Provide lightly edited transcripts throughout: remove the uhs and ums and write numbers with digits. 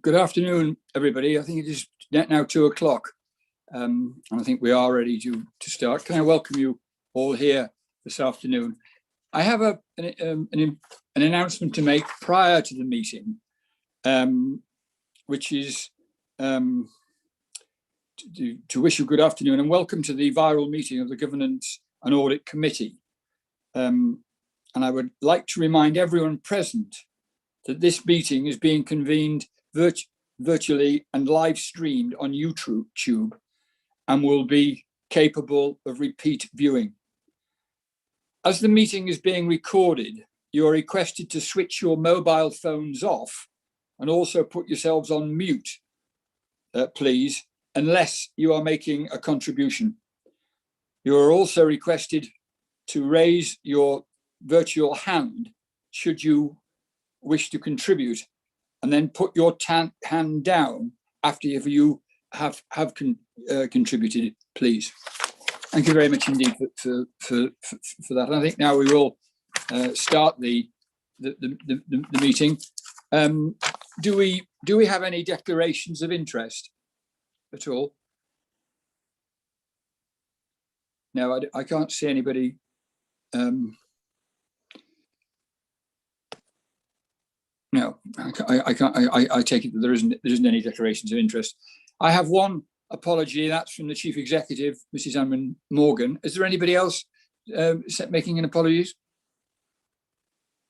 Good afternoon, everybody. I think it is now 2 o'clock, and I think we are ready to start. Can I welcome you all here this afternoon? I have an announcement to make prior to the meeting, which is to wish you good afternoon and welcome to the viral meeting of the Governance and Audit Committee. And I would like to remind everyone present that this meeting is being convened virtually and live streamed on YouTube and will be capable of repeat viewing. As the meeting is being recorded, you are requested to switch your mobile phones off and also put yourselves on mute, please, unless you are making a contribution. You are also requested to raise your virtual hand should you wish to contribute, and then put your hand down after you have contributed, please. Thank you very much indeed for that. And I think now we will start the meeting. Do we have any declarations of interest at all? No, I can't see anybody. No, I can't. I take it that there isn't any declarations of interest. I have one apology. That's from the Chief Executive, Mrs. Anne Morgan. Is there anybody else making an apologies?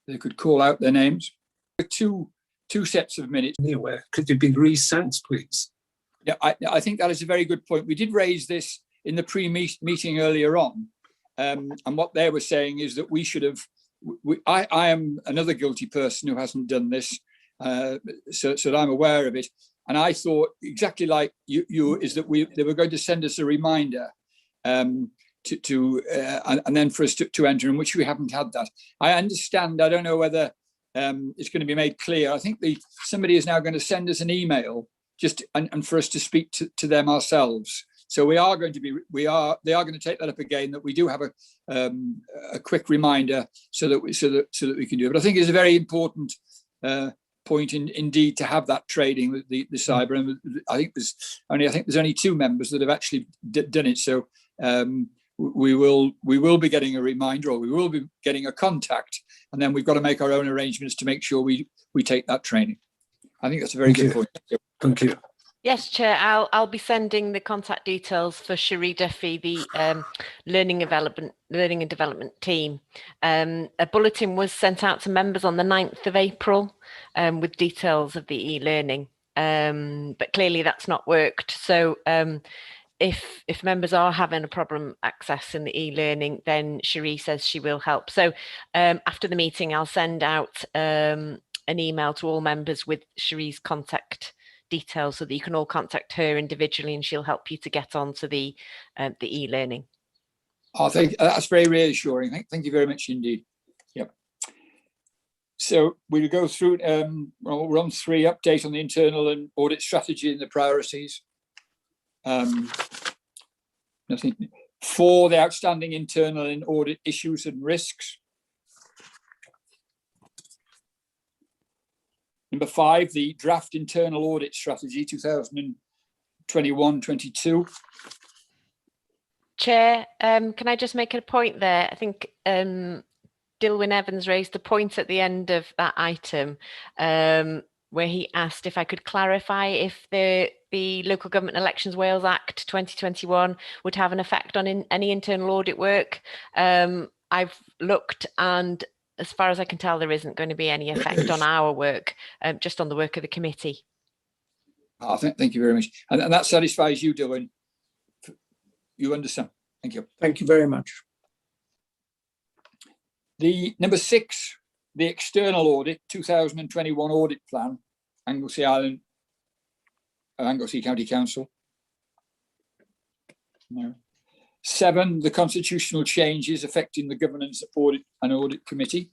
They could call out their names. Two sets of minutes. Anywhere. Could it be resent, please? Yeah, I think that is a very good point. We did raise this in the pre-meeting earlier on, and what they were saying is that we should have. I am another guilty person who hasn't done this, so that I'm aware of it. And I thought exactly like you is that they were going to send us a reminder and then for us to enter, in which we haven't had that. I understand. I don't know whether it's going to be made clear. I think somebody is now going to send us an email and for us to speak to them ourselves. So they are going to take that up again, that we do have a quick reminder so that we can do it. But I think it's a very important point indeed to have that trading with the cyber. And I think there's only 2 members that have actually done it. So we will be getting a reminder, or we will be getting a contact, and then we've got to make our own arrangements to make sure we take that training. I think that's a very good point. Thank you. Yes, Chair, I'll be sending the contact details for Cherie Duffy, the Learning and Development team. A bulletin was sent out to members on the 9th of April with details of the e-learning, but clearly that's not worked. So if members are having a problem accessing the e-learning, then Cherie says she will help. So after the meeting, I'll send out an email to all members with Cherie's contact details so that you can all contact her individually and she'll help you to get onto the e-learning. I think that's very reassuring. Thank you very much indeed. Yep. So we'll go through run 3, update on the internal and audit strategy and the priorities. I think 4, the outstanding internal and audit issues and risks. Number 5, the draft internal audit strategy 2021-22. Chair, can I just make a point there? I think Dilwyn Evans raised a point at the end of that item where he asked if I could clarify if the Local Government Elections Wales Act 2021 would have an effect on any internal audit work. I've looked, and as far as I can tell, there isn't going to be any effect on our work, just on the work of the committee. Oh, thank you very much. And that satisfies you, Dilwyn. You understand. Thank you. Thank you very much. The number 6, the external audit 2021 audit plan, Anglesey Island, Anglesey County Council. No. 7, the constitutional changes affecting the Governance Audit and Audit Committee.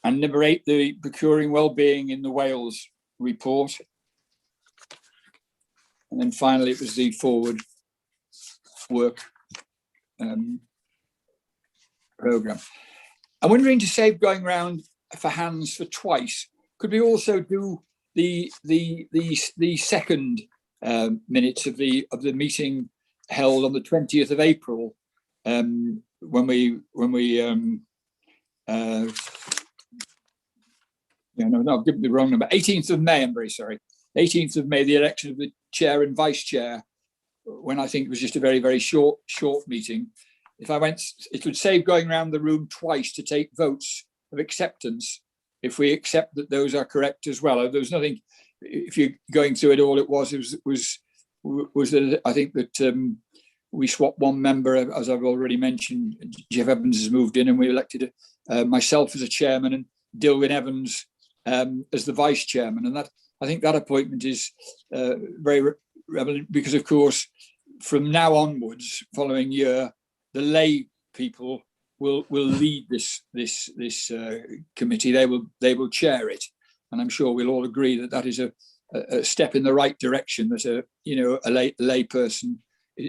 And number 8, the procuring wellbeing in the Wales report. And then finally, it was the forward work programme. I'm wondering, to save going round for hands for twice. Could we also do the second minutes of the meeting held on the 20th of April, when we I've given the wrong number. 18th of May. I'm very sorry. 18th of May, the election of the chair and vice chair, when I think it was just a very, very short meeting. If I went, it would save going around the room twice to take votes of acceptance, if we accept that those are correct as well. There was nothing, if you're going through it all, it was that I think that we swapped one member, as I've already mentioned. Jeff Evans has moved in, and we elected myself as a chairman and Dilwyn Evans as the vice chairman. And that, I think that appointment is very relevant, because of course from now onwards, following year, the lay people will lead this committee. They will chair it, and I'm sure we'll all agree that that is a step in the right direction, that a lay person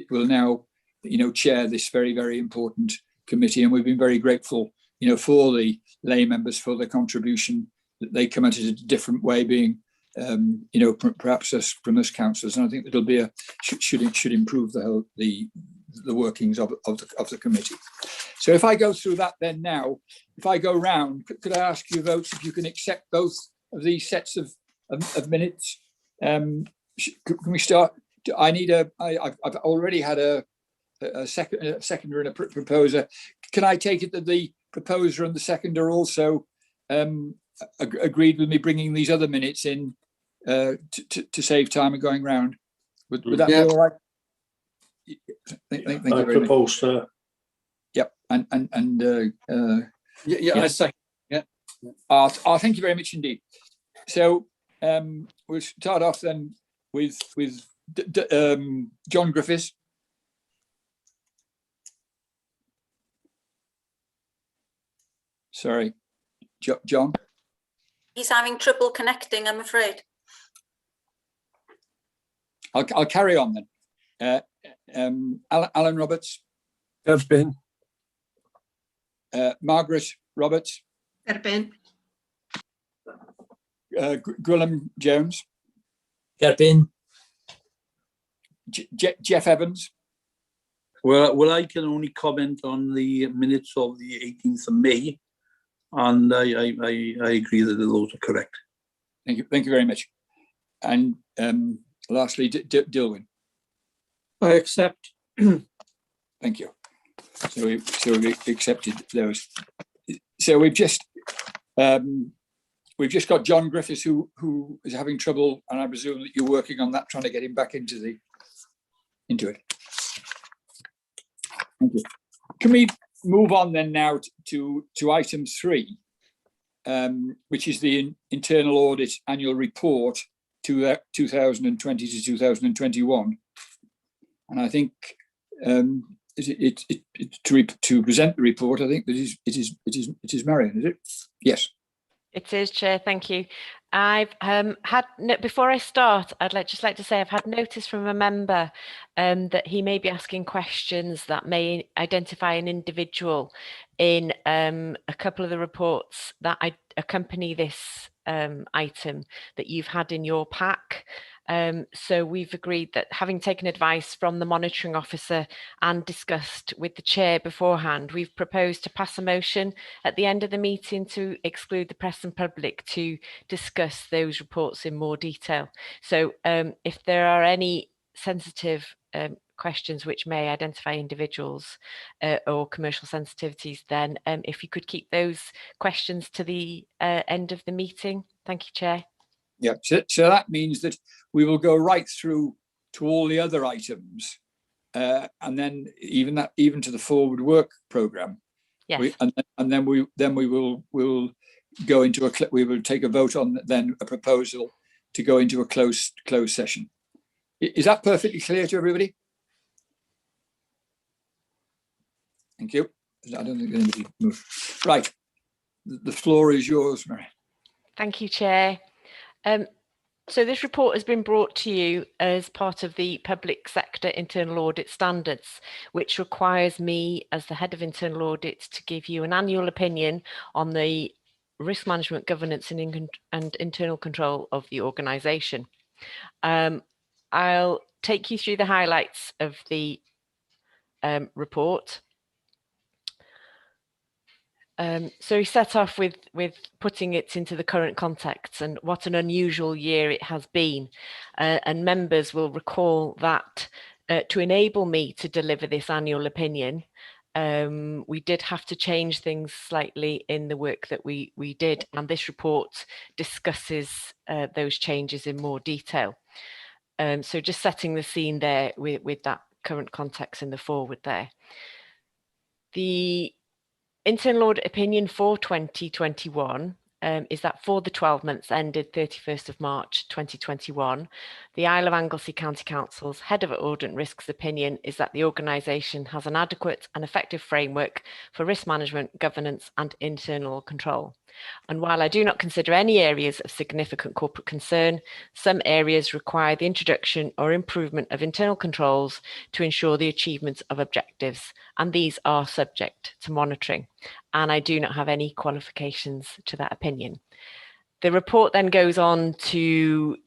will now chair this very, very important committee. And we've been very grateful for the lay members for their contribution, that they come at it a different way, being perhaps from us councillors. And I think it'll be should improve the workings of the committee. So if I go through that then now, if I go round, could I ask you votes if you can accept both of these sets of minutes? Can we start? I've already had a seconder and a proposer. Can I take it that the proposer and the seconder also agreed with me bringing these other minutes in to save time and going round? Would that be all right? Thank you very propose, sir. Yep, and I second. Yeah. Thank you very much indeed. So we'll start off then with John Griffiths. Sorry, John. He's having trouble connecting, I'm afraid. I'll carry on then. Alan Roberts. Erbyn. Margaret Roberts. Erbyn. Gwilym Jones. Erbyn. Jeff Evans. Well, I can only comment on the minutes of the 18th of May, and I agree that those are correct. Thank you very much. And lastly, Dilwyn. I accept. Thank you. So we accepted those. So we've just got John Griffiths who is having trouble, and I presume that you're working on that, trying to get him back into it. Thank you. Can we move on then now to item 3, which is the internal audit annual report to 2020 to 2021, and I think to present the report, I think that it is Marion, is it? Yes. It is, Chair. Thank you. I've before I start, I'd just like to say I've had notice from a member that he may be asking questions that may identify an individual in a couple of the reports that accompany this item that you've had in your pack. So we've agreed that, having taken advice from the monitoring officer and discussed with the chair beforehand, we've proposed to pass a motion at the end of the meeting to exclude the press and public to discuss those reports in more detail. So if there are any sensitive questions which may identify individuals or commercial sensitivities, then if you could keep those questions to the end of the meeting. Thank you, Chair. Yeah, so that means that we will go right through to all the other items, and then even to the forward work programme. Yes. And then we'll go into we will take a vote on then a proposal to go into a closed session. Is that perfectly clear to everybody? Thank you. I don't think anybody moved. Right, the floor is yours, Mary. Thank you, Chair. So this report has been brought to you as part of the public sector internal audit standards, which requires me as the head of internal audit to give you an annual opinion on the risk management, governance and internal control of the organisation. I'll take you through the highlights of the report. So we set off with putting it into the current context and what an unusual year it has been. And members will recall that to enable me to deliver this annual opinion, we did have to change things slightly in the work that we did, and this report discusses those changes in more detail. So just setting the scene there with that current context in the forward there. The internal audit opinion for 2021 is that for the 12 months ended 31st of March 2021, the Isle of Anglesey County Council's Head of Audit and Risks opinion is that the organisation has an adequate and effective framework for risk management, governance and internal control. And while I do not consider any areas of significant corporate concern, some areas require the introduction or improvement of internal controls to ensure the achievement of objectives, and these are subject to monitoring. And I do not have any qualifications to that opinion. The report then goes on to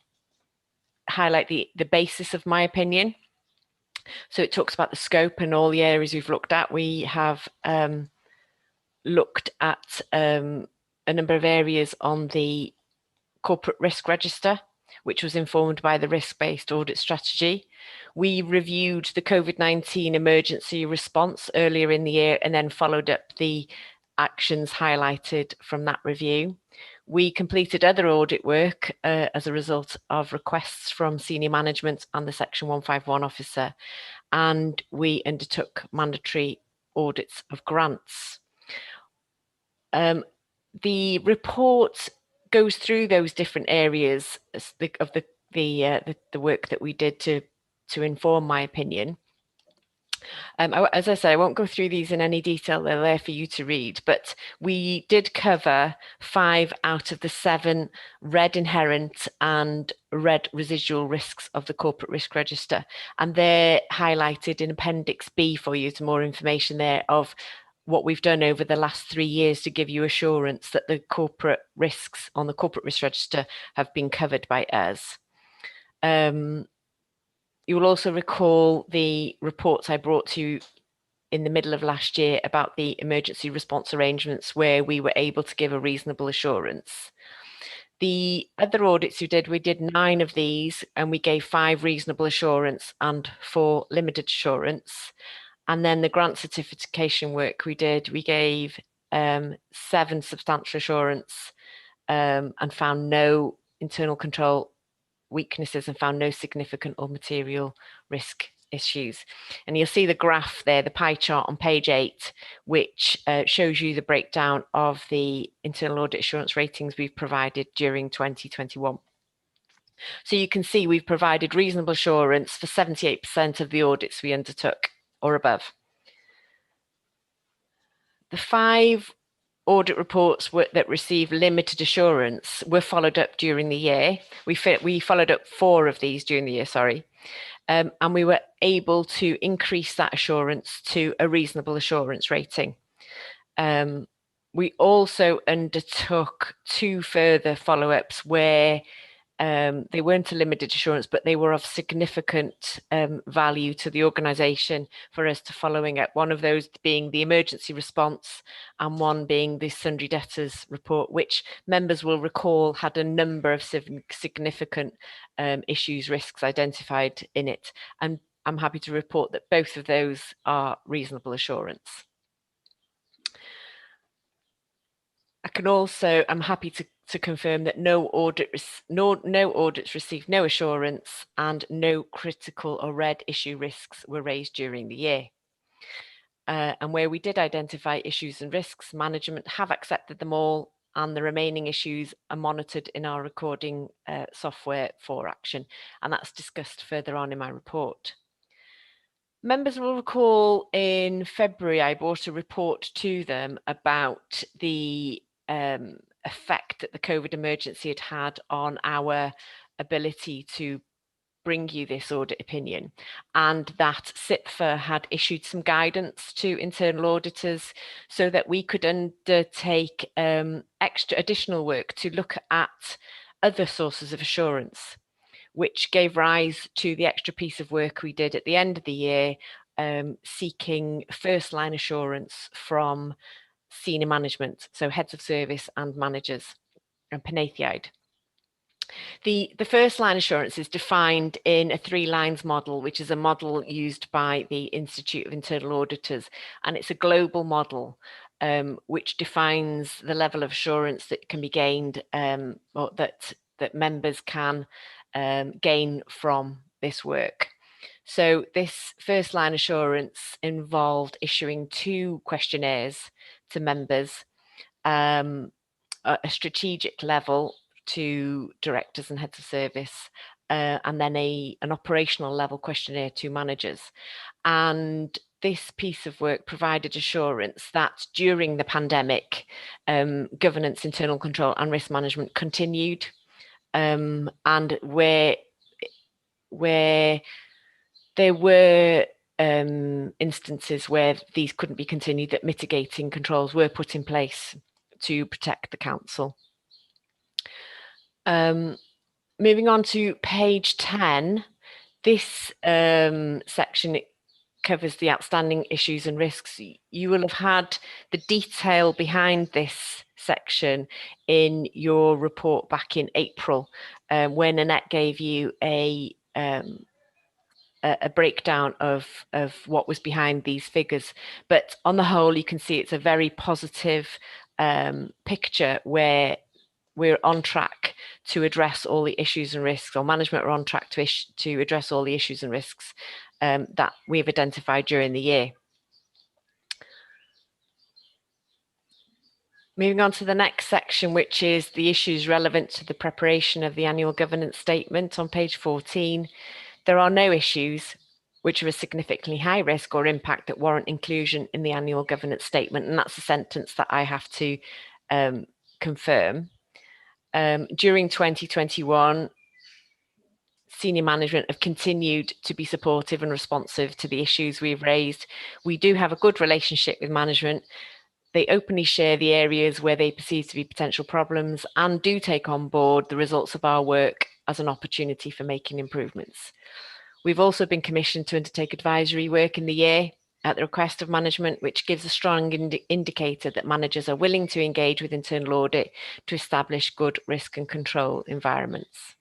highlight the basis of my opinion. So it talks about the scope and all the areas we've looked at. We have looked at a number of areas on the corporate risk register, which was informed by the risk-based audit strategy. We reviewed the COVID-19 emergency response earlier in the year and then followed up the actions highlighted from that review. We completed other audit work as a result of requests from senior management and the Section 151 officer, and we undertook mandatory audits of grants. The report goes through those different areas of the work that we did to inform my opinion. As I said, I won't go through these in any detail. They're there for you to read, but we did cover 5 out of the 7 red inherent and red residual risks of the corporate risk register, and they're highlighted in Appendix B for you. Some more information there of what we've done over the last 3 years to give you assurance that the corporate risks on the corporate risk register have been covered by us. You will also recall the reports I brought to you in the middle of last year about the emergency response arrangements where we were able to give a reasonable assurance. The other audits we did 9 of these, and we gave 5 reasonable assurance and 4 limited assurance. And then the grant certification work we did, we gave 7 substantial assurance and found no internal control weaknesses and found no significant or material risk issues. And you'll see the graph there, the pie chart on page 8, which shows you the breakdown of the internal audit assurance ratings we've provided during 2021. So you can see we've provided reasonable assurance for 78% of the audits we undertook or above. The 5 audit reports that received limited assurance were followed up during the year. We followed up 4 of these during the year, sorry. And we were able to increase that assurance to a reasonable assurance rating. We also undertook 2 further follow-ups where they weren't a limited assurance, but they were of significant value to the organisation for us to following up. One of those being the emergency response and one being the sundry debtors report, which members will recall had a number of significant issues, risks identified in it. And I'm happy to report that both of those are reasonable assurance. I'm happy to confirm that no audits received no assurance and no critical or red issue risks were raised during the year. And where we did identify issues and risks, management have accepted them all, and the remaining issues are monitored in our recording software for action. And that's discussed further on in my report. Members will recall in February, I brought a report to them about the effect that the COVID emergency had on our ability to bring you this audit opinion, and that CIPFA had issued some guidance to internal auditors so that we could undertake additional work to look at other sources of assurance, which gave rise to the extra piece of work we did at the end of the year, seeking first line assurance from senior management, so heads of service and managers and Pennaethiaid. The first line assurance is defined in a 3 lines model, which is a model used by the Institute of Internal Auditors, and it's a global model which defines the level of assurance that can be gained, or that members can gain from this work. So this first line assurance involved issuing 2 questionnaires to members, at a strategic level to directors and heads of service, and then an operational level questionnaire to managers. And this piece of work provided assurance that during the pandemic, governance, internal control and risk management continued, and where there were instances where these couldn't be continued, that mitigating controls were put in place to protect the council. Moving on to page 10, this section covers the outstanding issues and risks. You will have had the detail behind this section in your report back in April, when Annette gave you a breakdown of what was behind these figures. But on the whole, you can see it's a very positive picture where we're on track to address all the issues and risks, or management are on track to address all the issues and risks that we've identified during the year. Moving on to the next section, which is the issues relevant to the preparation of the annual governance statement on page 14. There are no issues which are a significantly high risk or impact that warrant inclusion in the annual governance statement, and that's a sentence that I have to confirm. During 2021, senior management have continued to be supportive and responsive to the issues we've raised. We do have a good relationship with management. They openly share the areas where they perceive to be potential problems and do take on board the results of our work as an opportunity for making improvements. We've also been commissioned to undertake advisory work in the year at the request of management, which gives a strong indicator that managers are willing to engage with internal audit to establish good risk and control environments.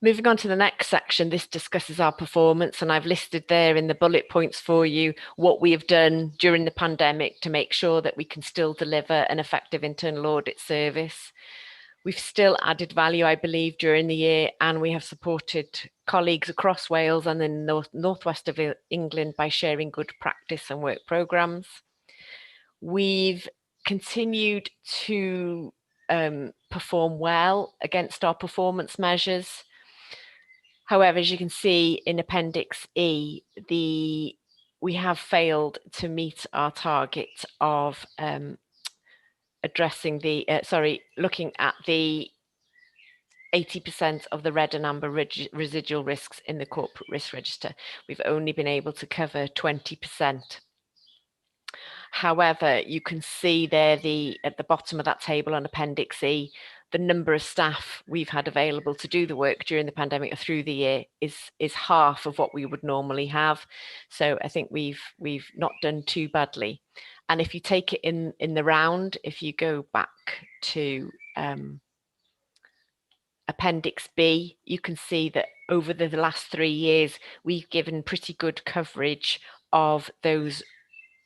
Moving on to the next section, this discusses our performance, and I've listed there in the bullet points for you what we have done during the pandemic to make sure that we can still deliver an effective internal audit service. We've still added value, I believe, during the year, and we have supported colleagues across Wales and in the northwest of England by sharing good practice and work programmes. We've continued to perform well against our performance measures. However, as you can see in Appendix E, we have failed to meet our target of looking at the 80% of the red and amber residual risks in the corporate risk register. We've only been able to cover 20%. However, you can see there at the bottom of that table on Appendix E, the number of staff we've had available to do the work during the pandemic or through the year is half of what we would normally have. So I think we've not done too badly. And if you take it in the round, if you go back to Appendix B, you can see that over the last 3 years, we've given pretty good coverage of those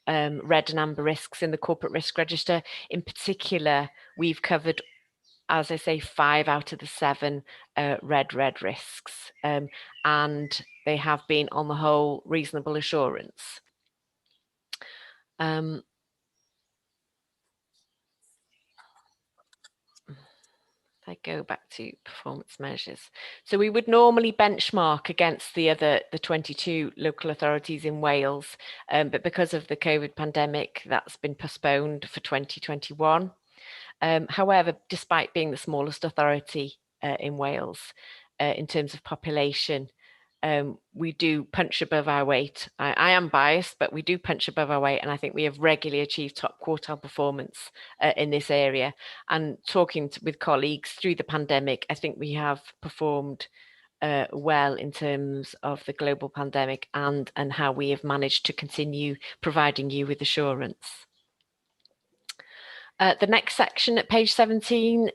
red and amber risks in the corporate risk register. In particular, we've covered, as I say, 5 out of the 7 red risks, and they have been, on the whole, reasonable assurance. I go back to performance measures. So we would normally benchmark against the 22 local authorities in Wales, but because of the COVID pandemic, that's been postponed for 2021. However, despite being the smallest authority in Wales, in terms of population. We do punch above our weight. I am biased, but we do punch above our weight, and I think we have regularly achieved top quartile performance in this area. And talking with colleagues through the pandemic, I think we have performed well in terms of the global pandemic and how we have managed to continue providing you with assurance. The next section at page 17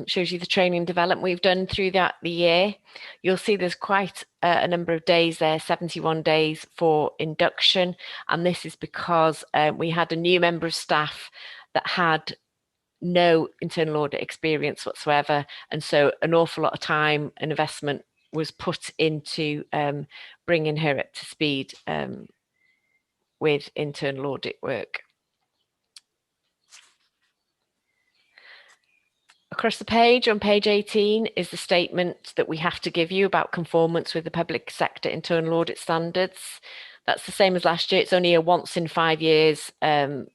shows you the training and development we've done through the year. You'll see there's quite a number of days there, 71 days for induction. And this is because we had a new member of staff that had no internal audit experience whatsoever. And so an awful lot of time and investment was put into bringing her up to speed with internal audit work. Across the page, on page 18, is the statement that we have to give you about conformance with the public sector internal audit standards. That's the same as last year. It's only a once in 5 years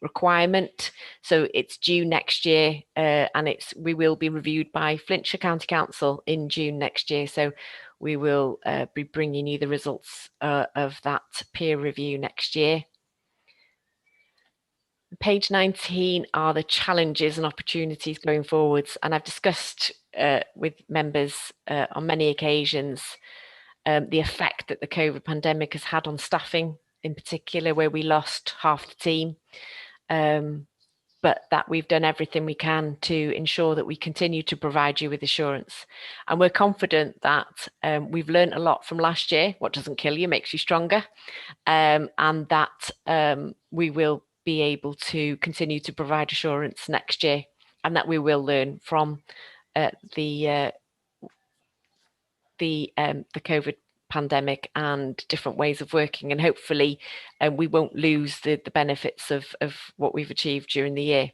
requirement. So it's due next year, and we will be reviewed by Flintshire County Council in June next year. So we will be bringing you the results of that peer review next year. Page 19 are the challenges and opportunities going forwards, and I've discussed with members on many occasions the effect that the COVID pandemic has had on staffing, in particular, where we lost half the team, but that we've done everything we can to ensure that we continue to provide you with assurance. And we're confident that we've learned a lot from last year. What doesn't kill you makes you stronger, and that we will be able to continue to provide assurance next year, and that we will learn from the COVID pandemic and different ways of working, and hopefully we won't lose the benefits of what we've achieved during the year.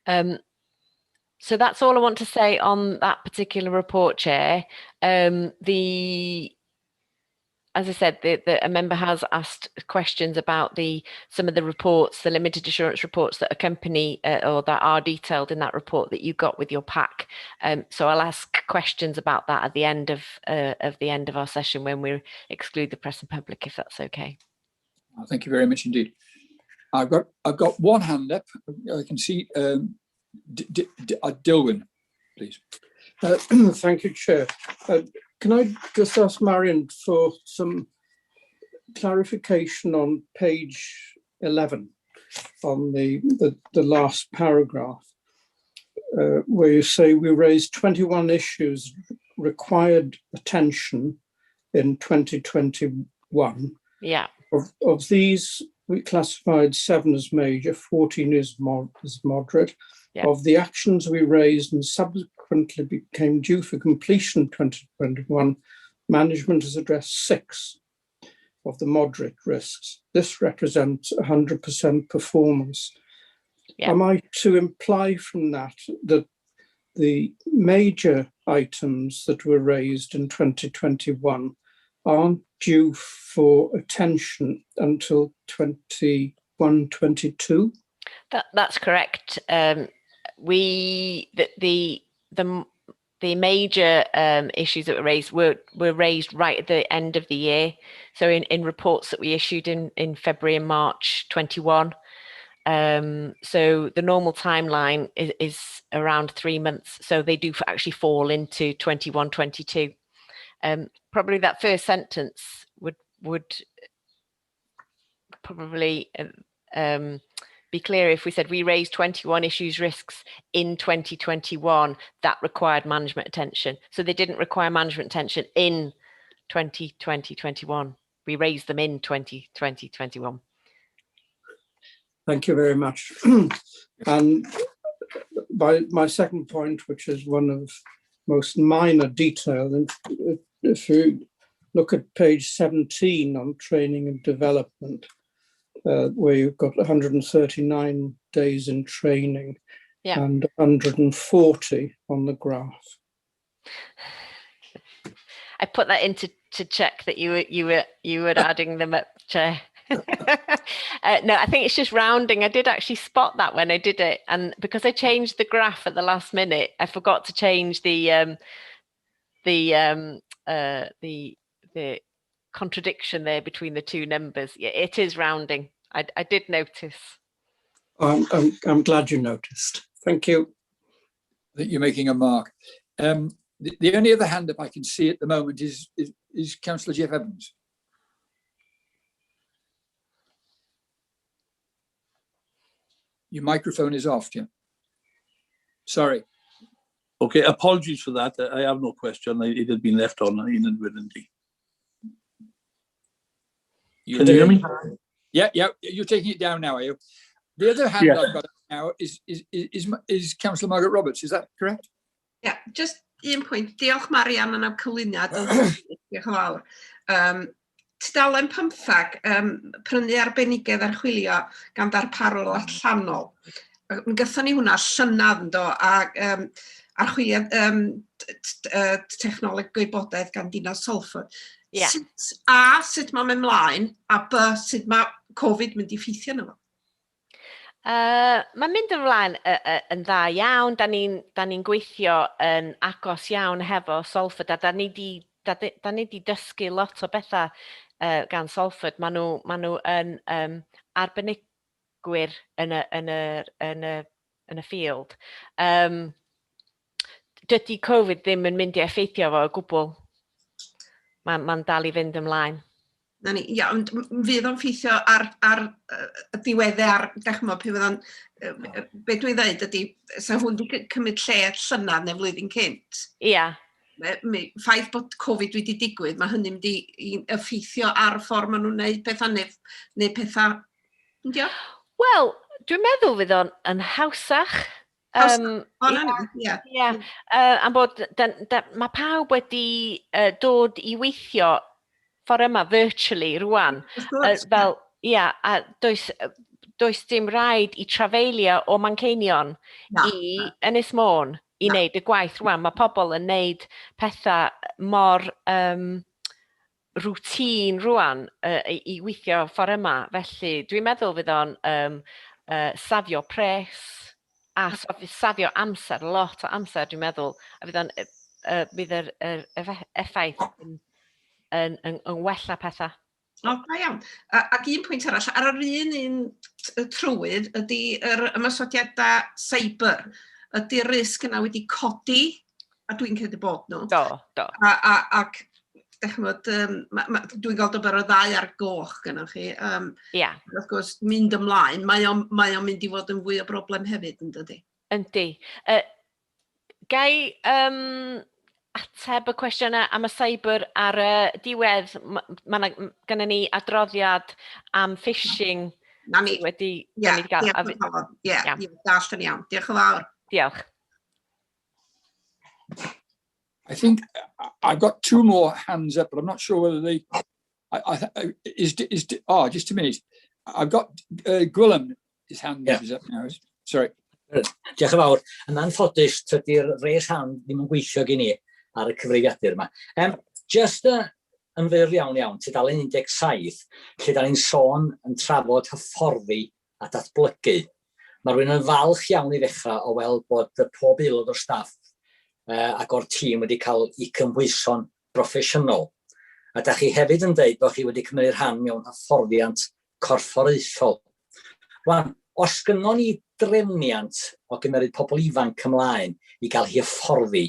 So that's all I want to say on that particular report, Chair. As I said, a member has asked questions about some of the reports, the limited assurance reports that accompany or that are detailed in that report that you got with your pack. So I'll ask questions about that at the end of our session when we exclude the press and public, if that's okay. Thank you very much indeed. I've got one hand up. I can see Dilwyn, please. Thank you, Chair. Can I just ask Marion for some clarification on page 11 on the last paragraph, where you say we raised 21 issues required attention in 2021. Yeah. Of these, we classified 7 as major, 14 as moderate. Yeah. Of the actions we raised and subsequently became due for completion in 2021, management has addressed 6 of the moderate risks. This represents 100% performance. Yeah. Am I to imply from that that the major items that were raised in 2021 aren't due for attention until 21-22? That's correct. The major issues that were raised right at the end of the year. So in reports that we issued in February and March 21. So the normal timeline is around 3 months. So they do actually fall into 21-22. Probably that first sentence would probably be clear if we said we raised 21 issues risks in 2021 that required management attention. So they didn't require management attention in 2020-21. We raised them in 2020-21. Thank you very much. And my second point, which is one of most minor detail, if you look at page 17 on training and development, where you've got 139 days in training, yeah, and 140 on the graph. I put that in to check that you were adding them up, Chair. No, I think it's just rounding. I did actually spot that when I did it, and because I changed the graph at the last minute, I forgot to change the the contradiction there between the two numbers. Yeah, it is rounding. I did notice. I'm glad you noticed. Thank you. That you're making a mark. The only other hand up I can see at the moment is Councillor Jeff Evans. Your microphone is off, Jim. Sorry. Okay, apologies for that. I have no question. It had been left on inadvertently. Can you hear me? Yeah, you're taking it down now, are you? The other hand I've got now is Councillor Margaret Roberts. Is that correct? Yeah, just un pwynt. Diolch Marian yn am cyflwyniad. Diolch yn fawr. Tudalen 15, prynu arbenigedd archwilio gan ddarparol allanol. Mi gathon ni hwnna llynadd yndo, ac archwiliad technoleg gwybodaeth gan Dinas Salford. Yeah. Sut mae'n mynd mlaen, a sut mae Covid mynd i ffeithio nhw? Mae'n mynd ymlaen yn dda iawn. Da ni'n gweithio yn agos iawn hefo Salford, a da ni di dysgu lot o bethau gan Salford. Maen nhw yn arbenigwyr yn y field. Dydy Covid ddim yn mynd i effeithio fo o gwbl. Mae'n dal i fynd ymlaen. Ia, ond fydd o'n ffeithio ar diweddar, dechmod, pe fydd o'n, be dwi'n dweud ydy, sa hwn wedi cymryd lle llynadd neu flwyddyn cynt. Ia. Ffaith bod Covid wedi digwydd, mae hynny'n mynd i effeithio ar y ffordd maen nhw'n gwneud pethau neu pethau. Wel, dwi'n meddwl fydd o'n hawsach. Ia. Am bod mae pawb wedi dod i weithio ffordd yma virtually rwan. Fel, ia, a does dim rhaid i trafeilio o Manceinion i Ynys Môn i wneud y gwaith rwan. Mae pobl yn wneud pethau mor routine rwan i weithio ffordd yma. Felly, dwi'n meddwl fydd o'n safio pres a safio amser, lot o amser, dwi'n meddwl. A fydd yr effaith yn wella pethau. O, da iawn. Ac un pwynt arall, ar yr un trywydd ydy yr ymysodiadau cyber. Ydy'r risg yna wedi codi, a dwi'n credu bod nhw. Do. Ac, dechmod, dwi'n gweld o ber o ddau ar goch gynnwch chi. Ia. Wrth gwrs, mynd ymlaen, mae o'n mynd i fod yn fwy o broblem hefyd, yn dydi? Yndi. Gai ateb y cwestiynau am y cyber ar y diwedd. Mae gennym ni adroddiad am phishing wedi gael. Ie, dallt yn iawn. Diolch yn fawr. Diolch. I think I've got two more hands up, but I'm not sure whether they. Just a minute. I've got Gwilym. His hand is up now. Sorry. Diolch yn fawr. Yn anffodus, tydi'r res hand ddim yn gweithio gen i ar y cyfrifiadur yma. Just yn fyr iawn, tudalen 17, lle da ni'n sôn yn trafod hyfforddi a datblygu. Mae rhywun yn falch iawn i ddechrau o weld bod pob aelod o'r staff ac o'r tîm wedi cael eu cymhwyso'n broffesiynol. A da chi hefyd yn dweud bod chi wedi cymryd rhan mewn hyfforddiant corfforaethol. Rwan, os gynnon ni drefniant o gymryd pobl ifanc ymlaen i gael hi hyfforddi,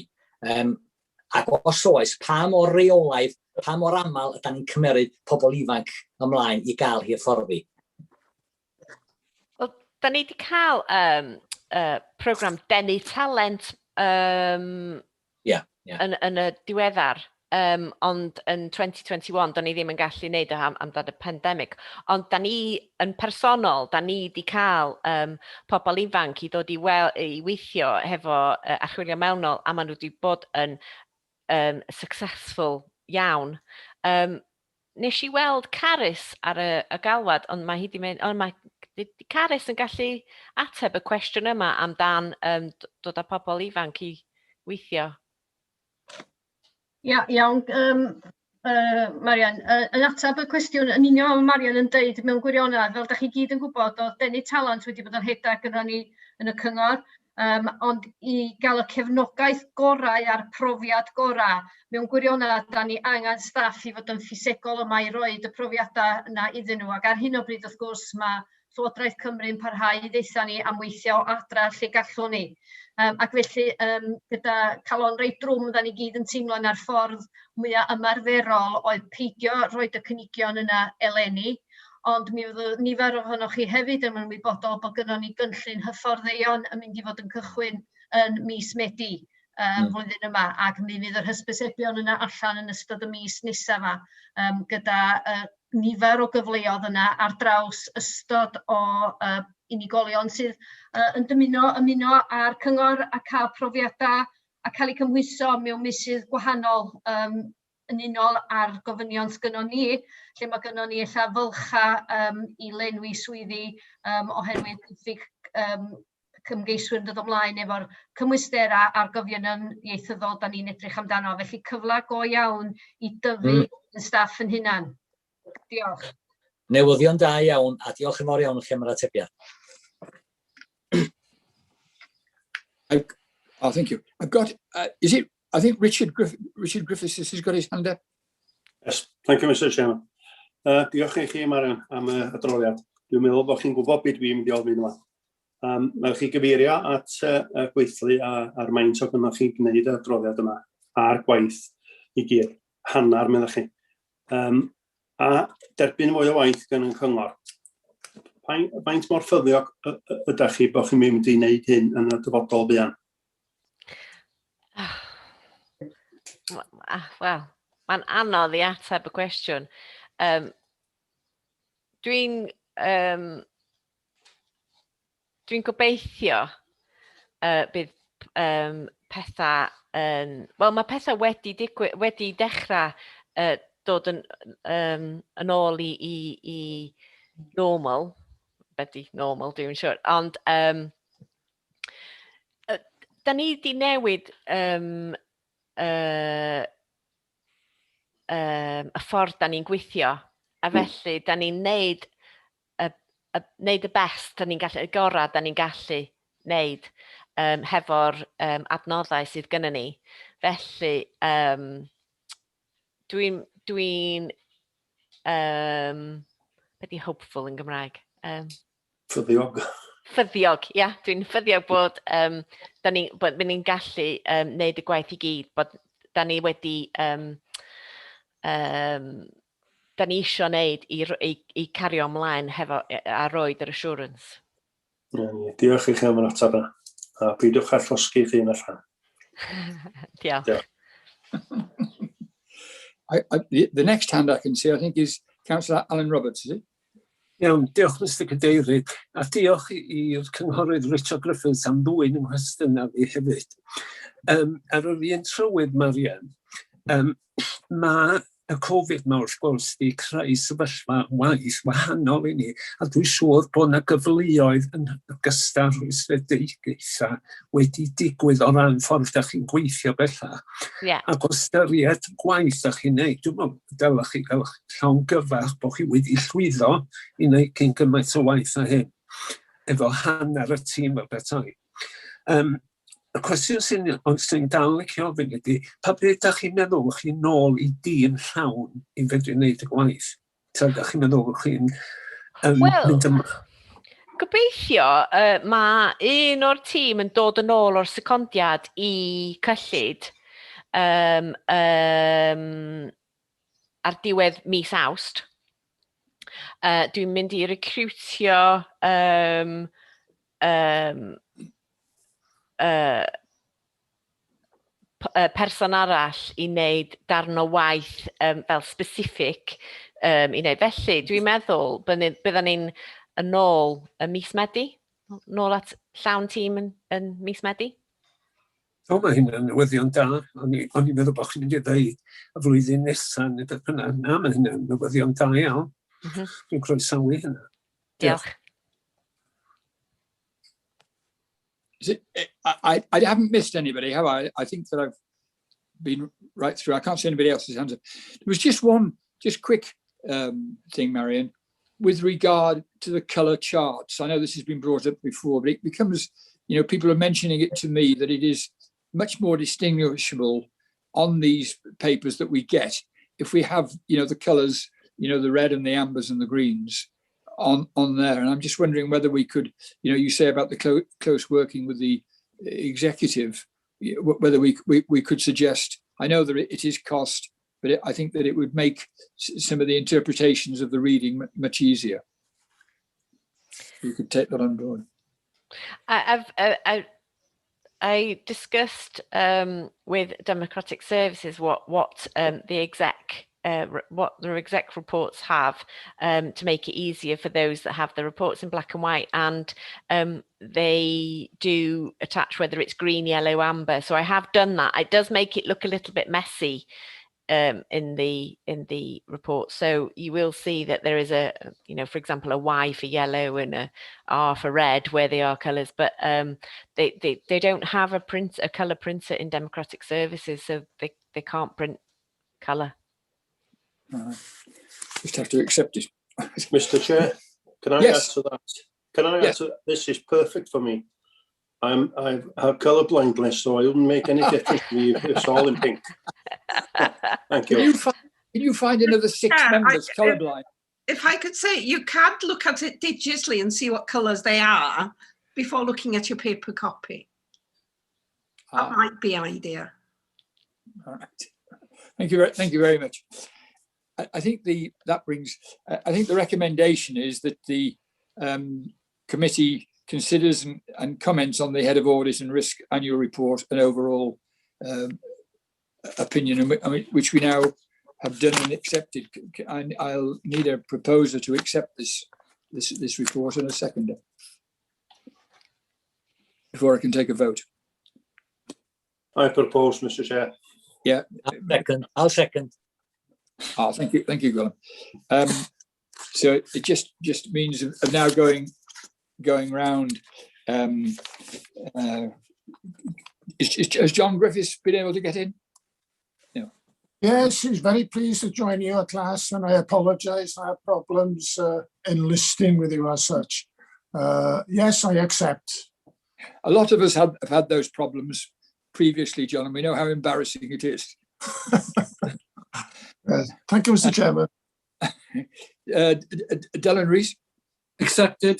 ac os oes, pa mor reolaidd, pa mor aml ydym ni'n cymryd pobl ifanc ymlaen i gael hi hyfforddi? Wel, da ni wedi cael program Denu Talent yn y diweddar. Ond yn 2021, da ni ddim yn gallu wneud amdano y pandemig. Ond da ni, yn personol, da ni wedi cael pobl ifanc i ddod i weithio hefo archwilio mewnol, a maen nhw wedi bod yn successful iawn. Nes i weld Carys ar y galwad, ond mae hi wedi mynd, Carys yn gallu ateb y cwestiwn yma amdan dod â pobl ifanc i weithio. Ia, iawn, Marian, yn ateb y cwestiwn, yn union fel Marian yn deud mewn gwirionedd, fel da chi gyd yn gwybod, o Denu Talent wedi bod yn rhedeg gyda ni yn y cyngor, ond i gael y cefnogaeth gorau a'r profiad gorau, mewn gwirionedd, da ni angen staff i fod yn ffisegol yma i roed y profiadau yna iddyn nhw. Ac ar hyn o bryd, wrth gwrs, mae Llywodraeth Cymru'n parhau i ddeitha ni am weithio o adra lle gallwn ni. Ac felly, gyda calon reit drwm, da ni gyd yn teimlo'n ar ffordd mwyaf ymarferol oedd peidio roed y cynigion yna eleni, ond mi fydd nifer ohonoch chi hefyd yn ymwybodol bod gynnon ni gynllun hyfforddeuon yn mynd i fod yn cychwyn yn mis Medi flwyddyn yma, ac mi fydd yr hysbysebion yna allan yn ystod y mis nesaf yma, gyda nifer o gyfleoedd yna ar draws ystod o unigolion sydd yn ymuno â'r cyngor a cael profiadau a cael eu cymhwyso mewn misydd gwahanol yn unol ar gofynion sgynnon ni, lle mae gynnon ni ella fylcha i lenwi swyddi oherwydd diffyg cymgeiswyr yn dod ymlaen efo'r cymwystera a'r gofynion ieithyddol da ni'n edrych amdano. Felly cyfle go iawn i dyfu y staff yn hunan. Diolch. Newyddion da iawn, a diolch yn fawr iawn chi am yr atebiad. Thank you. I've got, I think Richard Griffiths has got his hand up. Yes, thank you, Mr Chairman. Diolch i chi, Marian, am y adroddiad. Dwi'n meddwl bod chi'n gwybod beth dwi'n mynd i ofyn yma. Mae chi gyfeirio at y gweithlu a'r maint o gynnwch chi gwneud y adroddiad yma a'r gwaith i gyd. Hannar, meddwl chi. A derbyn mwy o waith gan yn cyngor. Faint mor ffyddiog ydych chi bod chi'n mynd i wneud hyn yn y dyfodol buan? Wel, mae'n anodd i ateb y cwestiwn. Dwi'n gobeithio bydd pethau wel, mae pethau wedi dechrau dod yn ôl i normal, beth normal, dwi'n siŵr, ond da ni wedi newid y ffordd da ni'n gweithio, a felly da ni'n neud y best da ni'n gallu, y gorau da ni'n gallu neud hefo'r adnoddau sydd gyda ni. Felly, dwi'n beth i hopeful yn Gymraeg? Ffyddiog. Ffyddiog, ia. Dwi'n ffyddiog bod ni'n gallu neud y gwaith i gyd, bod da ni wedi da ni isio neud i cario ymlaen a roed yr assurance. Diolch i chi am yr ateb yna. A peidiwch â llosgu chi yn allan. Diolch. The next hand I can see, I think, is Councillor Alan Roberts, is it? Iawn, diolch Mr Cadeirydd, a diolch i'r cynghorydd Richard Griffiths am ddwyn yng nghwestiynau fi hefyd. Ar yr un trywydd, Marian, mae y Covid ma wrth gwrs di creu sefyllfa waith wahanol i ni, a dwi'n siŵr bod yna gyfleoedd yn ogystal rhwystredigaethau wedi digwydd o ran ffordd da chi'n gweithio bella. Ac o ystyried gwaith da chi'n neud, dwi'n meddwl dylech chi gael llawn gyfach bod chi wedi llwyddo i wneud cyn gymaint o waith a hyn, efo hanner y tîm fel betai. Y cwestiwn sy'n dal i chi ofyn ydy, pa bryd ydych chi'n meddwl chi'n nôl i dîm llawn i fedru wneud y gwaith? Ta ydych chi'n meddwl chi'n mynd yma? Gobeithio, mae un o'r tîm yn dod yn ôl o'r secondiad i cyllid ar diwedd mis Awst. Dwi'n mynd i recrwtio person arall i wneud darn o waith fel specific i wneud. Felly, dwi'n meddwl byddan ni'n yn ôl y mis Medi, nôl at llawn tîm yn mis Medi. O, mae hynny'n newyddion da. O'n i'n meddwl bod chi'n mynd i ddweud y flwyddyn nesaf neu beth bynnag. Na, mae hynny'n newyddion da iawn. Dwi'n croesawu hynny. Diolch. I haven't missed anybody, have I? I think that I've been right through. I can't see anybody else's hands up. There was just one, quick thing, Marion, with regard to the colour charts. I know this has been brought up before, but it becomes, people are mentioning it to me that it is much more distinguishable on these papers that we get if we have, the colours, the red and the ambers and the greens on there. And I'm just wondering whether we could, you say about the close working with the executive, whether we could suggest, I know that it is cost, but I think that it would make some of the interpretations of the reading much easier. You could take that on board. I discussed with Democratic Services what the exec reports have to make it easier for those that have the reports in black and white, and they do attach whether it's green, yellow, amber. So I have done that. It does make it look a little bit messy in the report. So you will see that there is a, for example, a Y for yellow and a R for red where they are colours, but they don't have a colour printer in Democratic Services, so they can't print colour. Just have to accept it. Mr. Chair, can I add to that? Can I add to that? This is perfect for me. I have colour blindness, so I wouldn't make any difference to me if it's all in pink. Thank you. Can you find another 6 members colourblind? If I could say, you can't look at it digitally and see what colours they are before looking at your paper copy. That might be an idea. All right. Thank you very much. I think the recommendation is that the committee considers and comments on the head of audit and risk annual report and overall opinion, which we now have done and accepted. I'll need a proposer to accept this report and a seconder before I can take a vote. I propose, Mr. Chair. Yeah. I'll second. Oh, thank you, Gwilym. So it just means of now going round. Has John Griffiths been able to get in? No. Yes, he's very pleased to join you at last, and I apologise. I have problems in listening with you as such. Yes, I accept. A lot of us have had those problems previously, John, and we know how embarrassing it is. Thank you, Mr. Chairman. Dylan Rees? Accepted.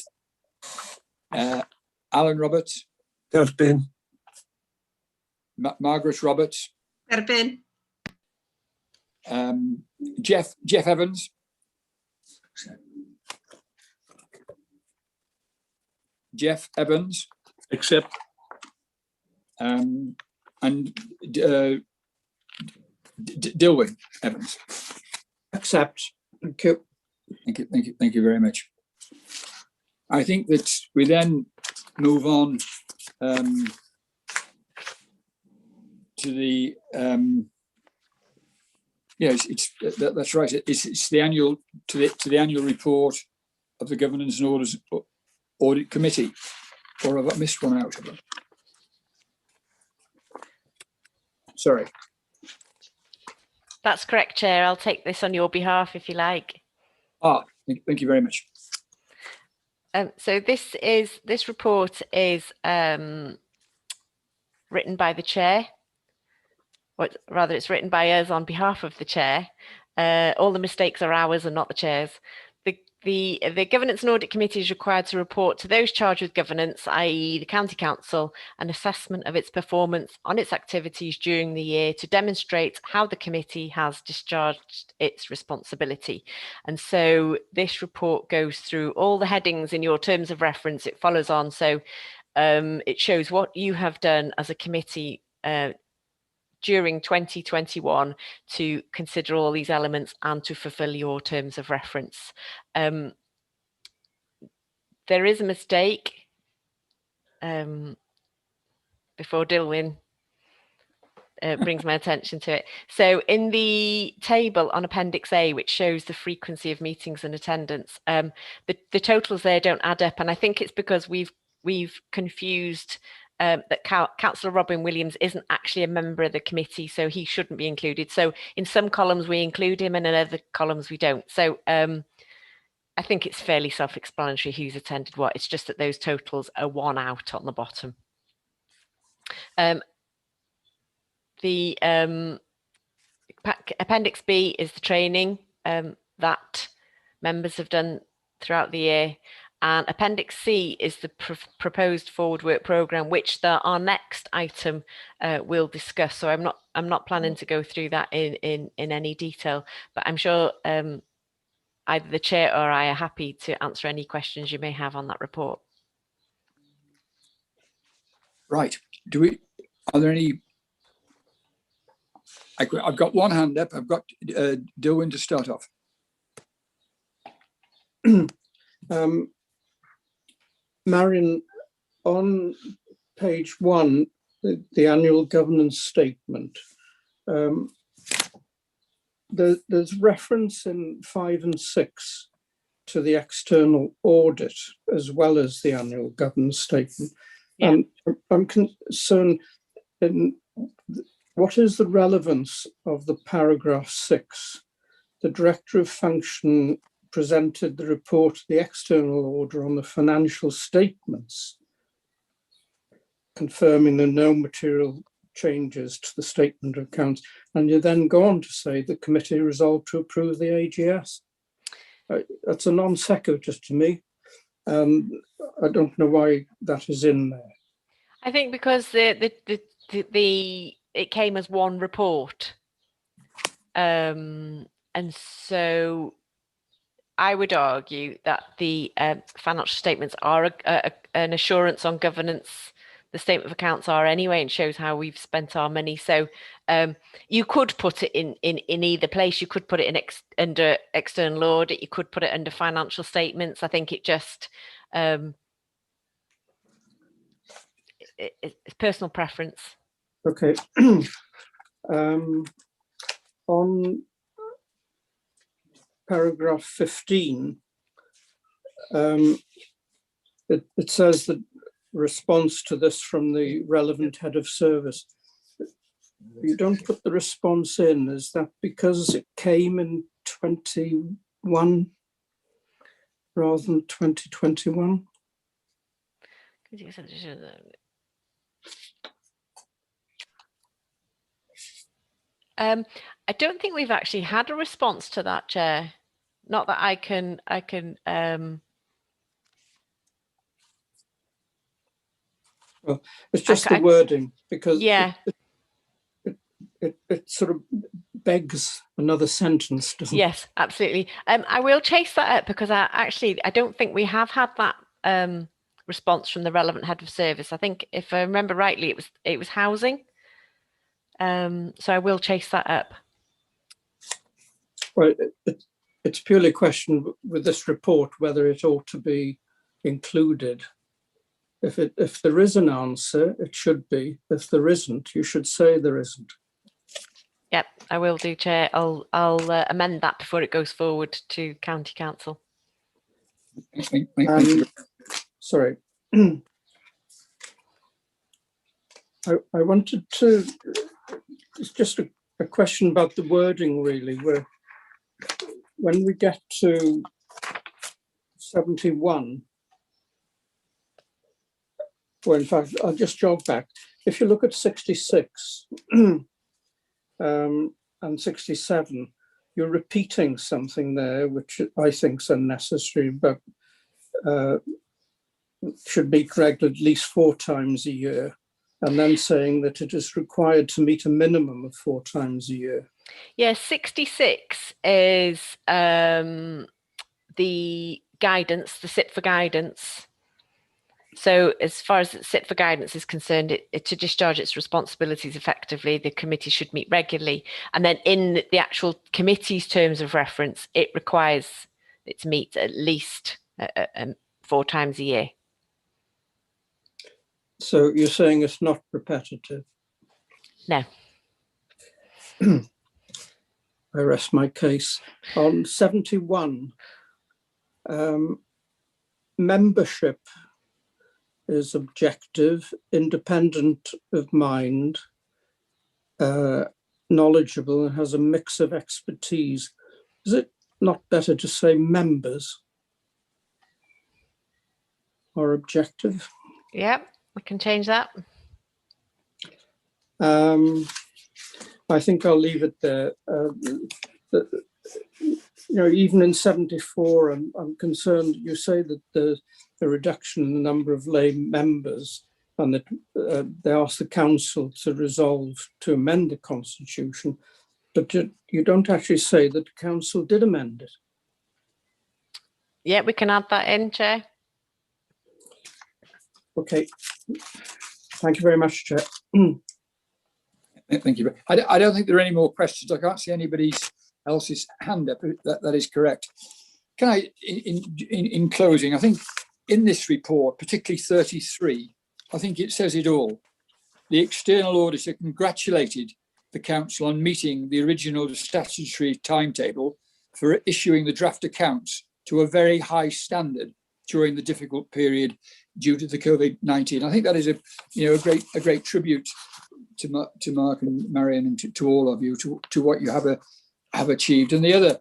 Alan Roberts? Derbyn. Margaret Roberts? Derbyn. Jeff Evans? Jeff Evans? Accept. And Dilwyn Evans? Accept. Thank you. Thank you very much. I think that we then move on to the yes, that's right. It's the annual to the annual report of the Governance and Audit Committee, or have I missed one out of them? Sorry. That's correct, Chair. I'll take this on your behalf if you like. Thank you very much. So this report is written by the Chair. Rather, it's written by us on behalf of the Chair. All the mistakes are ours and not the Chair's. The Governance and Audit Committee is required to report to those charged with governance, i.e. the County Council, an assessment of its performance on its activities during the year to demonstrate how the committee has discharged its responsibility. And so this report goes through all the headings in your terms of reference. It follows on. So it shows what you have done as a committee during 2021 to consider all these elements and to fulfill your terms of reference. There is a mistake before Dilwyn brings my attention to it. So in the table on Appendix A, which shows the frequency of meetings and attendance, the totals there don't add up. And I think it's because we've confused that Councillor Robin Williams isn't actually a member of the committee, so he shouldn't be included. So in some columns we include him and in other columns we don't. So I think it's fairly self-explanatory who's attended what. It's just that those totals are one out on the bottom. The Appendix B is the training that members have done throughout the year, and Appendix C is the proposed forward work programme, which our next item will discuss. So I'm not planning to go through that in any detail, but I'm sure either the chair or I are happy to answer any questions you may have on that report. Right. Are there any? I've got one hand up. I've got Dilwyn to start off. Marion, on page 1, the annual governance statement, there's reference in 5 and 6 to the external audit as well as the annual governance statement. Yeah. And I'm concerned in what is the relevance of the paragraph 6? The Director of Function presented the report to the external order on the financial statements, confirming there are no material changes to the statement of accounts. And you then go on to say the committee resolved to approve the AGS. That's a non sequitur to me. I don't know why that is in there. I think because it came as one report, and so I would argue that the financial statements are an assurance on governance. The statement of accounts are anyway, and shows how we've spent our money. So you could put it in either place. You could put it under external audit. You could put it under financial statements. I think it just it's personal preference. Okay. On paragraph 15, it says that response to this from the relevant head of service. You don't put the response in. Is that because it came in 21 rather than 2021? I don't think we've actually had a response to that, Chair. Not that I can. Well, it's just the wording, because yeah, it sort of begs another sentence. Yes, absolutely. I will chase that up, because I don't think we have had that response from the relevant head of service. I think, if I remember rightly, it was housing. So I will chase that up. Well, it's purely a question with this report whether it ought to be included. If there is an answer, it should be. If there isn't, you should say there isn't. Yep, I will do, Chair. I'll amend that before it goes forward to County Council. Sorry. I wanted to, it's just a question about the wording, really, where when we get to 71, well, in fact, I'll just jog back. If you look at 66 and 67, you're repeating something there, which I think is unnecessary, but should be corrected at least 4 times a year. And then saying that it is required to meet a minimum of 4 times a year. Yeah, 66 is the guidance, the sit for guidance. So as far as sit for guidance is concerned, to discharge its responsibilities effectively, the committee should meet regularly. And then in the actual committee's terms of reference, it requires it to meet at least 4 times a year. So you're saying it's not repetitive? No. I rest my case. On 71, membership is objective, independent of mind, knowledgeable, and has a mix of expertise. Is it not better to say members or objective? Yeah, we can change that. I think I'll leave it there. Even in 74, I'm concerned. You say that there's a reduction in the number of lay members, and that they asked the council to resolve to amend the constitution, but you don't actually say that the council did amend it. Yeah, we can add that in, Chair. Okay. Thank you very much, Chair. Thank you. I don't think there are any more questions. I can't see anybody else's hand up. That is correct. Can I, in closing, I think in this report, particularly 33, I think it says it all. The external auditor congratulated the council on meeting the original statutory timetable for issuing the draft accounts to a very high standard during the difficult period due to the COVID-19. I think that is a great tribute to Mark and Marion and to all of you, to what you have achieved. And the other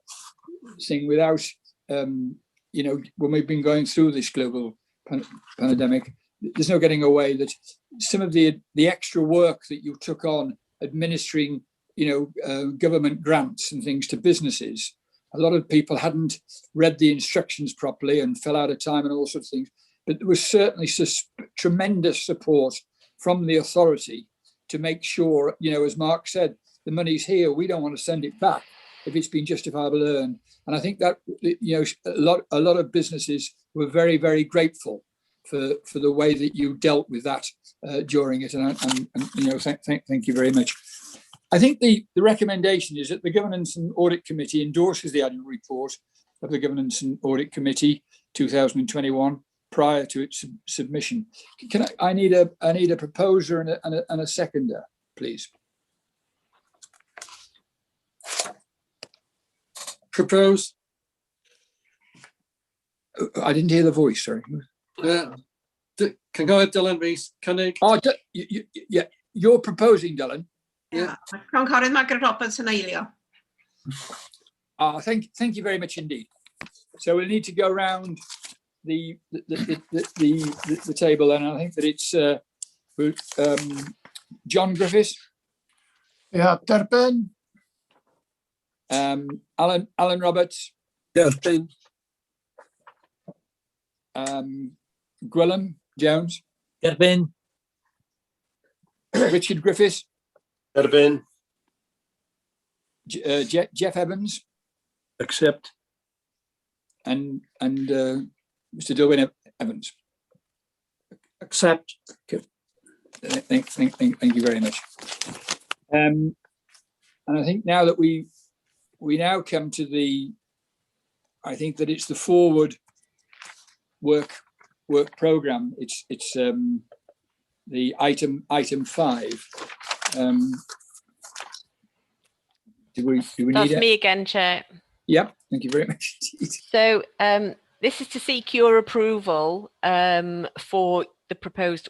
thing, without when we've been going through this global pandemic, there's no getting away that some of the extra work that you took on administering government grants and things to businesses, a lot of people hadn't read the instructions properly and fell out of time and all sorts of things. But there was certainly tremendous support from the authority to make sure, as Mark said, the money's here. We don't want to send it back if it's been justifiably earned. And I think that a lot of businesses were very, very grateful for the way that you dealt with that during it. And thank you very much. I think the recommendation is that the Governance and Audit Committee endorses the annual report of the Governance and Audit Committee 2021 prior to its submission. I need a proposer and a seconder, please. Propose. I didn't hear the voice, sorry. Can go ahead, Dylan Rees. Yeah, you're proposing, Dylan. Yeah. Cynghorydd Margaret Roberts yn eilio. Thank you very much indeed. So we'll need to go around the table, and I think that it's John Griffiths. Yeah, derbyn. Alan Roberts. Derbyn. Gwilym Jones. Derbyn. Richard Griffiths. Derbyn. Jeff Evans. Accept. And Mr. Dilwyn Evans. Accept. Okay. Thank you very much. And I think now that we now come to I think that it's the forward work program. It's the item 5. Do we need That's it? me again, Chair. Yep, thank you very much indeed. So this is to seek your approval for the proposed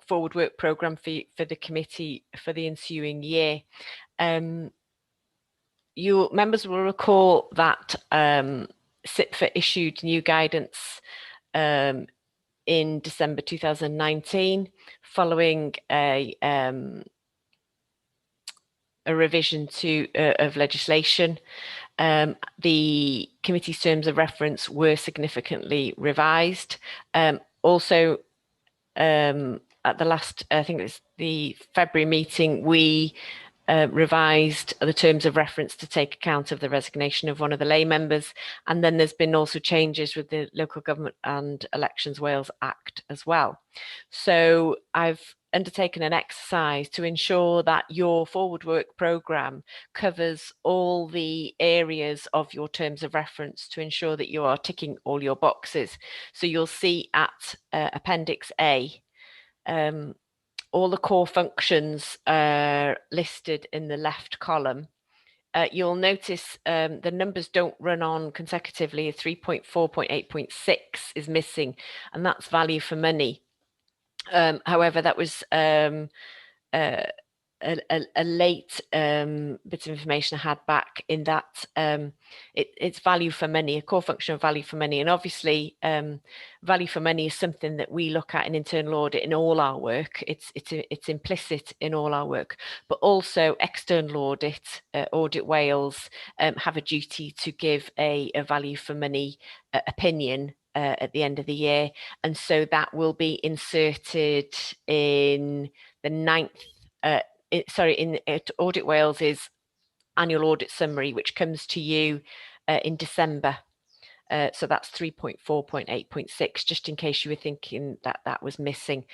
forward work programme for the committee for the ensuing year. Your members will recall that SIPFA issued new guidance in December 2019 following a revision of legislation. The committee's terms of reference were significantly revised. Also, at the last, I think it's the February meeting, we revised the terms of reference to take account of the resignation of one of the lay members. And then there's been also changes with the Local Government and Elections Wales Act as well. So I've undertaken an exercise to ensure that your forward work programme covers all the areas of your terms of reference to ensure that you are ticking all your boxes. So you'll see at Appendix A, all the core functions are listed in the left column. You'll notice the numbers don't run on consecutively. 3.4.8.6 is missing, and that's value for money. However, that was a late bit of information I had back, in that it's value for money, a core function of value for money. And obviously value for money is something that we look at in internal audit in all our work. It's implicit in all our work, but also external audit, Audit Wales have a duty to give a value for money opinion at the end of the year. And so that will be inserted in the 9th, in Audit Wales's annual audit summary, which comes to you in December. So that's 3.4.8.6, just in case you were thinking that that was missing.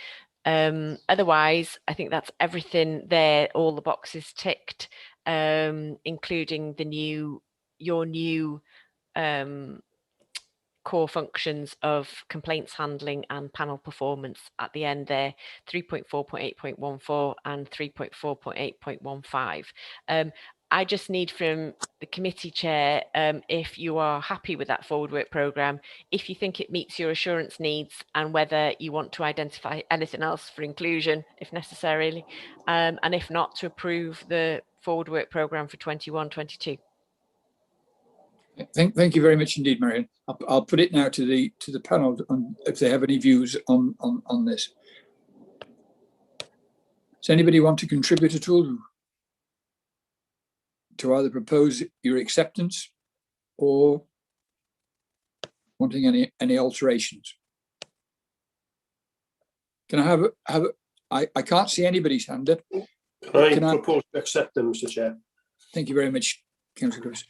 Otherwise, I think that's everything there, all the boxes ticked, including your new core functions of complaints handling and panel performance at the end there, 3.4.8.14 and 3.4.8.15. I just need from the committee chair, if you are happy with that forward work programme, if you think it meets your assurance needs, and whether you want to identify anything else for inclusion if necessarily, and if not, to approve the forward work programme for 21-22. Thank you very much indeed, Marion. I'll put it now to the panel on if they have any views on this. Does anybody want to contribute at all to either propose your acceptance or wanting any alterations? Can I have I can't see anybody's hand up. Can I propose to accept them, Mr. Chair? Thank you very much, Councillor Lewis.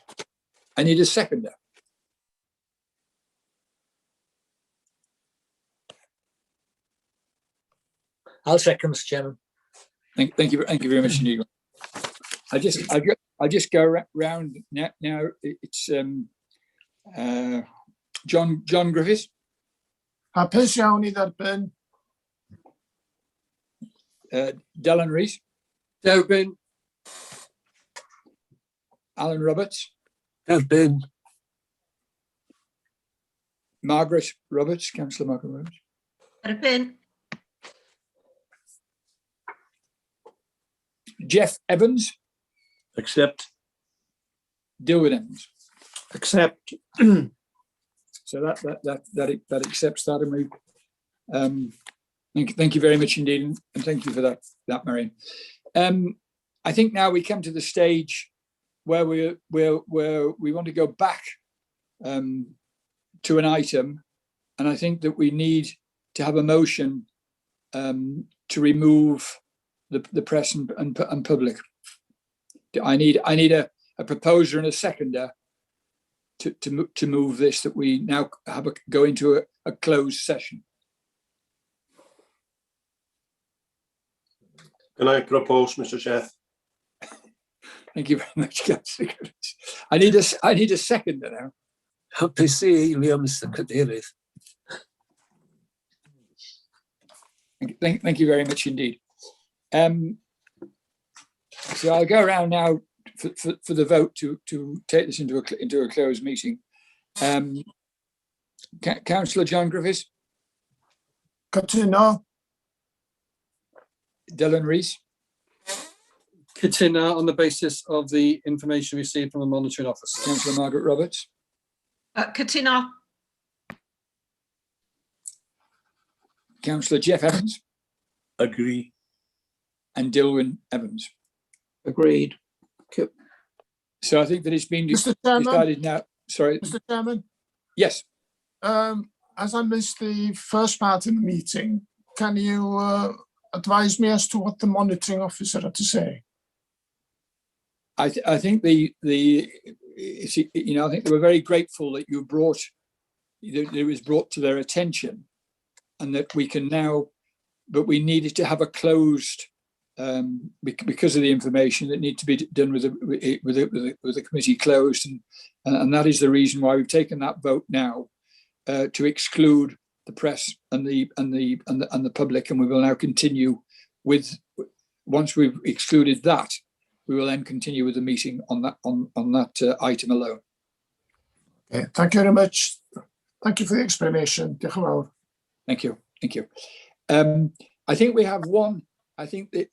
I need a seconder. I'll second, Mr. Chairman. Thank you very much indeed. I just go round now. It's John Griffiths. Hapus iawn I dderbyn. Dylan Rees. Derbyn. Alan Roberts. Derbyn. Margaret Roberts, Councillor Margaret Roberts. Erbyn. Jeff Evans. Accept. Dilwyn Evans. Accept. So that accepts that, and we thank you very much indeed, and thank you for that, Marion. I think now we come to the stage where we want to go back to an item, and I think that we need to have a motion to remove the press and public. I need a proposer and a seconder to move this, that we now go into a closed session. Can I propose, Mr. Chair? Thank you very much, Councillor. I need a seconder now. Hapus I eilio, Mr. Cadeirydd. Thank you very much indeed. So I'll go around now for the vote to take this into a closed meeting. Councillor John Griffiths. Cytuno. Dylan Rees. Cytuno on the basis of the information received from the monitoring officer. Councillor Margaret Roberts. Cytuno. Councillor Jeff Evans. Agree. And Dilwyn Evans. Agreed. So I think that it's been decided now. Sorry. Mr. Chairman? Yes. As I missed the first part of the meeting, can you advise me as to what the monitoring officer had to say? I think I think they were very grateful that you brought, it was brought to their attention, and that we can now, but we needed to have a closed, because of the information that need to be done with the committee closed, and that is the reason why we've taken that vote now to exclude the press and the public, and we will now continue with, once we've excluded that, we will then continue with the meeting on that item alone. Okay, thank you very much. Thank you for the explanation. Diolch yn fawr. Thank you. I think we have one. I think the